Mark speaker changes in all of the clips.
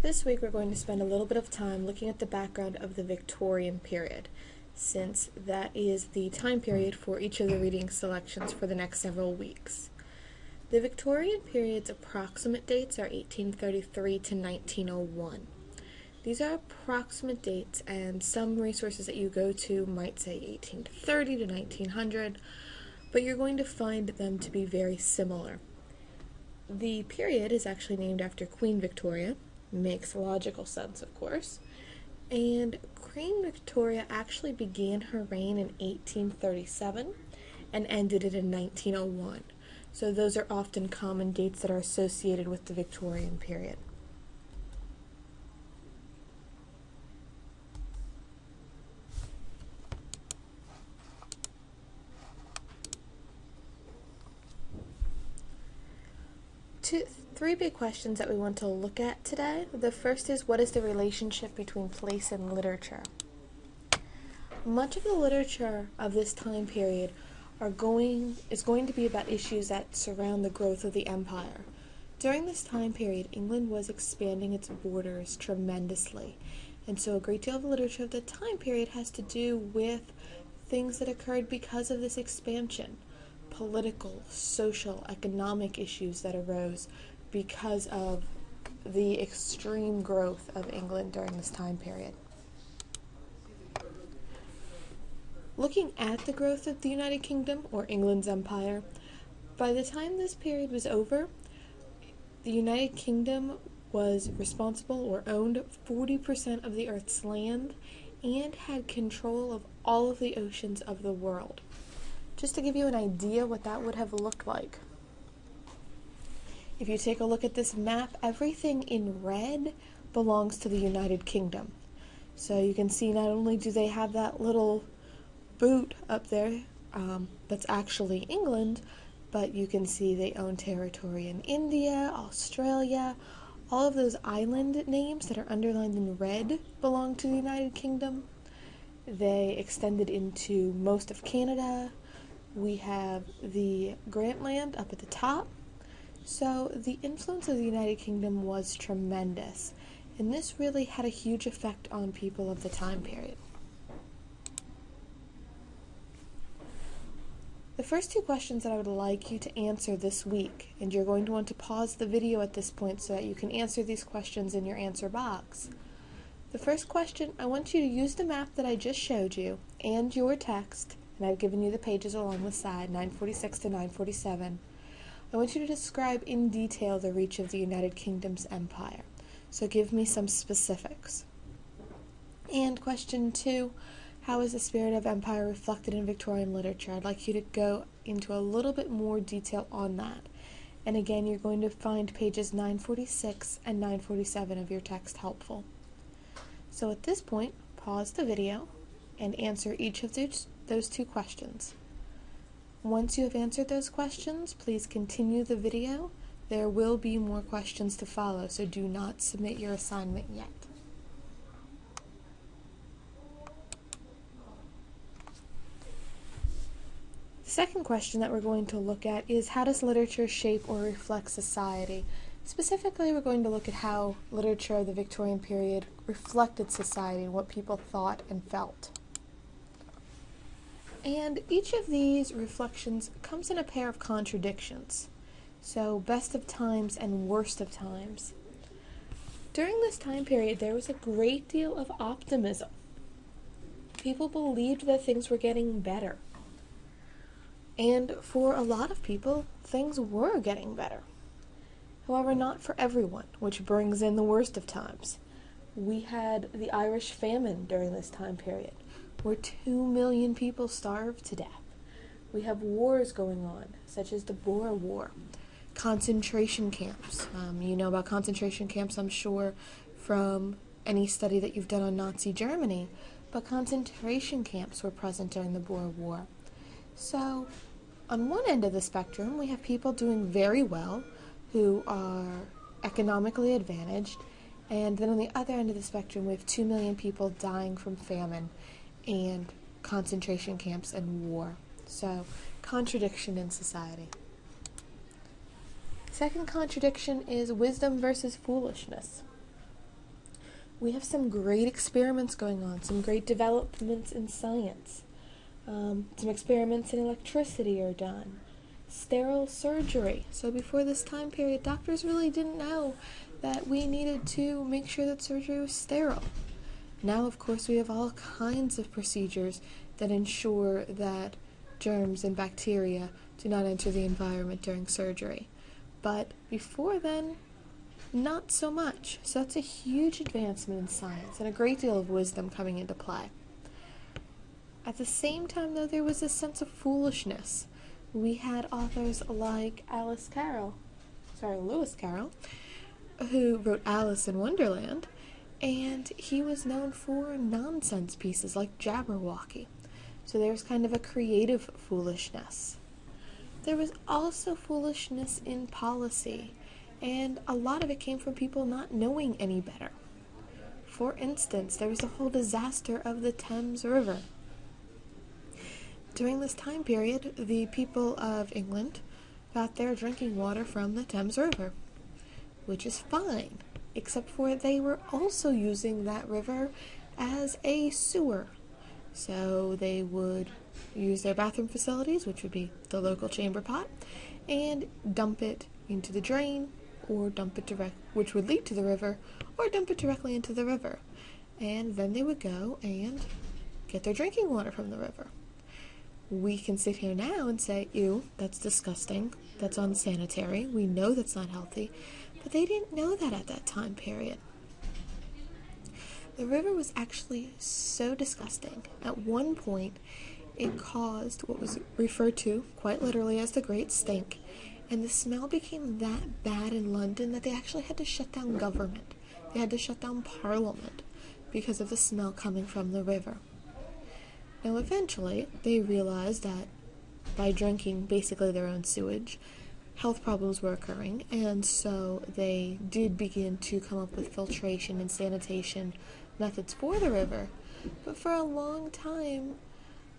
Speaker 1: This week we're going to spend a little bit of time looking at the background of the Victorian period, since that is the time period for each of the reading selections for the next several weeks. The Victorian period's approximate dates are 1833 to 1901. These are approximate dates, and some resources that you go to might say 1830 to 1900, but you're going to find them to be very similar. The period is actually named after Queen Victoria. Makes logical sense, of course. And Queen Victoria actually began her reign in 1837 and ended it in 1901. So those are often common dates that are associated with the Victorian period. Three big questions that we want to look at today. The first is, what is the relationship between place and literature? Much of the literature of this time period is going to be about issues that surround the growth of the empire. During this time period, England was expanding its borders tremendously, and so a great deal of the literature of the time period has to do with things that occurred because of this expansion. Political, social, economic issues that arose because of the extreme growth of England during this time period. Looking at the growth of the United Kingdom, or England's empire, by the time this period was over, the United Kingdom was responsible or owned 40% of the Earth's land and had control of all of the oceans of the world. Just to give you an idea what that would have looked like. If you take a look at this map, everything in red belongs to the United Kingdom. So you can see not only do they have that little boot up there that's actually England, but you can see they own territory in India, Australia. All of those island names that are underlined in red belong to the United Kingdom. They extended into most of Canada. We have the Grantland up at the top. So the influence of the United Kingdom was tremendous, and this really had a huge effect on people of the time period. The first two questions that I would like you to answer this week, and you're going to want to pause the video at this point so that you can answer these questions in your answer box. The first question, I want you to use the map that I just showed you and your text, and I've given you the pages along the side, 946 to 947. I want you to describe in detail the reach of the United Kingdom's empire. So give me some specifics. And question 2, how is the spirit of empire reflected in Victorian literature? I'd like you to go into a little bit more detail on that. And again, you're going to find pages 946 and 947 of your text helpful. So at this point, pause the video and answer each of those two questions. Once you have answered those questions, please continue the video. There will be more questions to follow, so do not submit your assignment yet. The second question that we're going to look at is, how does literature shape or reflect society? Specifically, we're going to look at how literature of the Victorian period reflected society and what people thought and felt. And each of these reflections comes in a pair of contradictions. So, best of times and worst of times. During this time period, there was a great deal of optimism. People believed that things were getting better. And for a lot of people, things were getting better. However, not for everyone, which brings in the worst of times. We had the Irish famine during this time period, where 2 million people starved to death. We have wars going on, such as the Boer War, concentration camps. You know about concentration camps, I'm sure, from any study that you've done on Nazi Germany, but concentration camps were present during the Boer War. So, on one end of the spectrum, we have people doing very well, who are economically advantaged, and then on the other end of the spectrum, we have 2 million people dying from famine and concentration camps and war. So, contradiction in society. Second contradiction is wisdom versus foolishness. we have some great experiments going on, some great developments in science. Some experiments in electricity are done. Sterile surgery. So before this time period, doctors really didn't know that we needed to make sure that surgery was sterile. Now, of course, we have all kinds of procedures that ensure that germs and bacteria do not enter the environment during surgery. But before then, not so much. So that's a huge advancement in science and a great deal of wisdom coming into play. At the same time, though, there was a sense of foolishness. We had authors like Lewis Carroll, who wrote Alice in Wonderland, and he was known for nonsense pieces like Jabberwocky. So there was kind of a creative foolishness. There was also foolishness in policy, and a lot of it came from people not knowing any better. For instance, there was the whole disaster of the Thames River. During this time period, the people of England got their drinking water from the Thames River, which is fine, except for they were also using that river as a sewer. So they would use their bathroom facilities, which would be the local chamber pot, and dump it into the drain, or dump it which would lead to the river, or dump it directly into the river. And then they would go and get their drinking water from the river. We can sit here now and say, ew, that's disgusting, that's unsanitary, we know that's not healthy, but they didn't know that at that time period. The river was actually so disgusting. At one point, it caused what was referred to, quite literally, as the Great Stink, and the smell became that bad in London that they actually had to shut down government. They had to shut down Parliament because of the smell coming from the river. Now, eventually, they realized that by drinking basically their own sewage, health problems were occurring, and so they did begin to come up with filtration and sanitation methods for the river. But for a long time,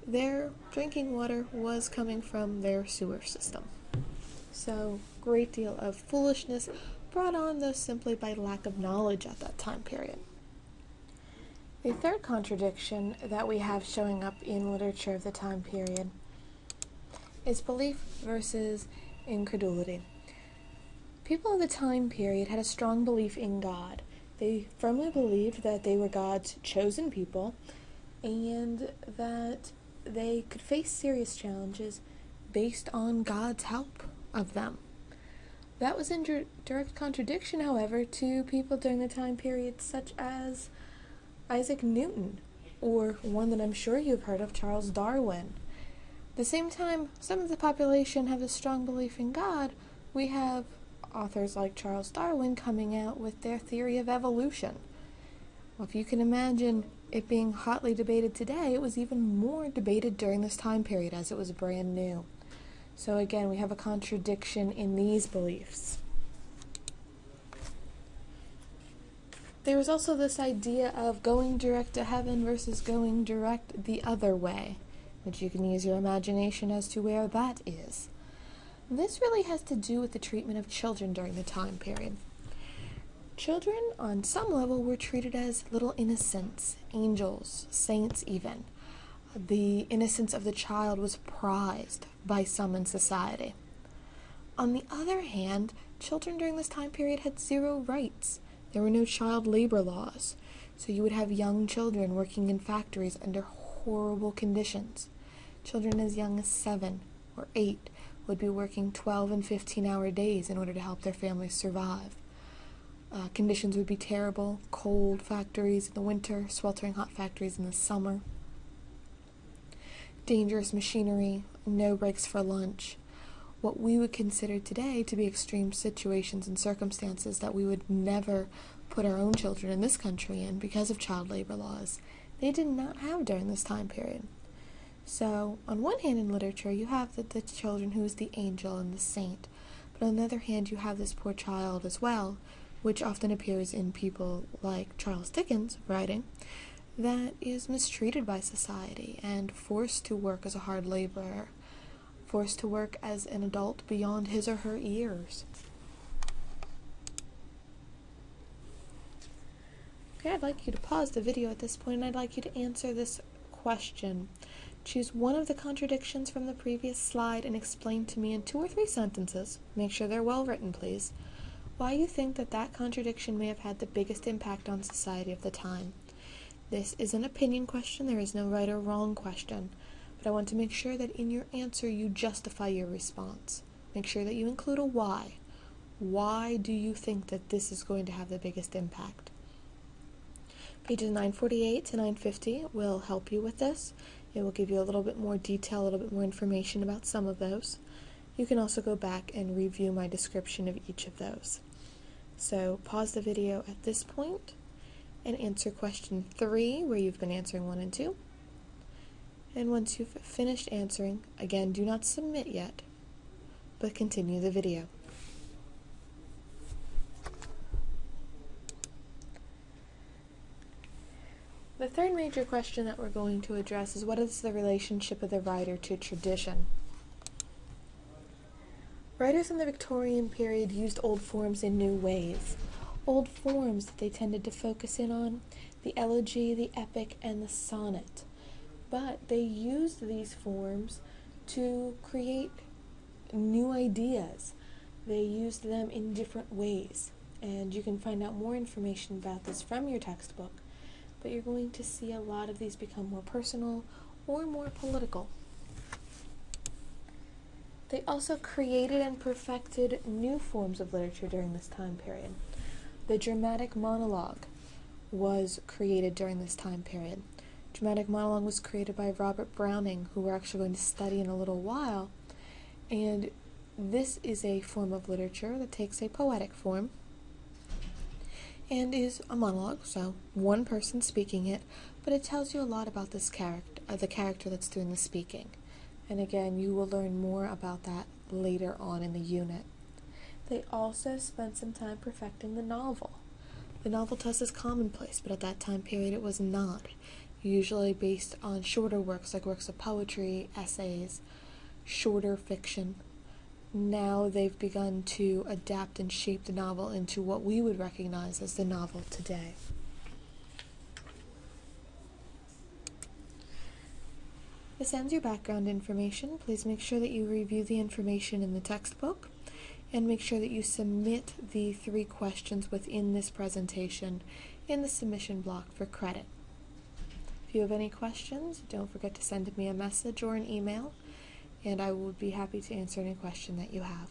Speaker 1: their drinking water was coming from their sewer system. So, great deal of foolishness brought on, though, simply by lack of knowledge at that time period. The third contradiction that we have showing up in literature of the time period is belief versus incredulity. People of the time period had a strong belief in God. They firmly believed that they were God's chosen people and that they could face serious challenges based on God's help of them. That was in direct contradiction, however, to people during the time period such as Isaac Newton, or one that I'm sure you've heard of, Charles Darwin. At the same time, some of the population have a strong belief in God. We have authors like Charles Darwin coming out with their theory of evolution. Well, if you can imagine it being hotly debated today, it was even more debated during this time period as it was brand new. So again, we have a contradiction in these beliefs. There was also this idea of going direct to heaven versus going direct the other way, which you can use your imagination as to where that is. This really has to do with the treatment of children during the time period. Children, on some level, were treated as little innocents, angels, saints even. The innocence of the child was prized by some in society. On the other hand, children during this time period had zero rights. There were no child labor laws, so you would have young children working in factories under horrible conditions. Children as young as 7 or 8 would be working 12 and 15-hour days in order to help their families survive. Conditions would be terrible: cold factories in the winter, sweltering hot factories in the summer. Dangerous machinery, no breaks for lunch. What we would consider today to be extreme situations and circumstances that we would never put our own children in this country in because of child labor laws, they did not have during this time period. So, on one hand in literature, you have the children who is the angel and the saint, but on the other hand, you have this poor child as well, which often appears in people like Charles Dickens' writing, that is mistreated by society and forced to work as a hard laborer, forced to work as an adult beyond his or her years. Okay, I'd like you to pause the video at this point, and I'd like you to answer this question. Choose one of the contradictions from the previous slide and explain to me in 2 or 3 sentences, make sure they're well written please, why you think that contradiction may have had the biggest impact on society of the time. This is an opinion question, there is no right or wrong question, but I want to make sure that in your answer you justify your response. Make sure that you include a why. Why do you think that this is going to have the biggest impact? Pages 948 to 950 will help you with this. It will give you a little bit more detail, a little bit more information about some of those. You can also go back and review my description of each of those. So pause the video at this point and answer question 3, where you've been answering 1 and 2. And once you've finished answering, again, do not submit yet, but continue the video. The third major question that we're going to address is, what is the relationship of the writer to tradition? Writers in the Victorian period used old forms in new ways. Old forms that they tended to focus in on, the elegy, the epic, and the sonnet. But they used these forms to create new ideas. They used them in different ways. And you can find out more information about this from your textbook. But you're going to see a lot of these become more personal or more political. They also created and perfected new forms of literature during this time period. The dramatic monologue was created during this time period. Dramatic monologue was created by Robert Browning, who we're actually going to study in a little while. And this is a form of literature that takes a poetic form and is a monologue, so one person speaking it, but it tells you a lot about this the character that's doing the speaking. And again, you will learn more about that later on in the unit. They also spent some time perfecting the novel. The novel to us is commonplace, but at that time period it was not. Usually based on shorter works, like works of poetry, essays, shorter fiction. Now they've begun to adapt and shape the novel into what we would recognize as the novel today. This ends your background information. Please make sure that you review the information in the textbook and make sure that you submit the 3 questions within this presentation in the submission block for credit. If you have any questions, don't forget to send me a message or an email, and I will be happy to answer any question that you have.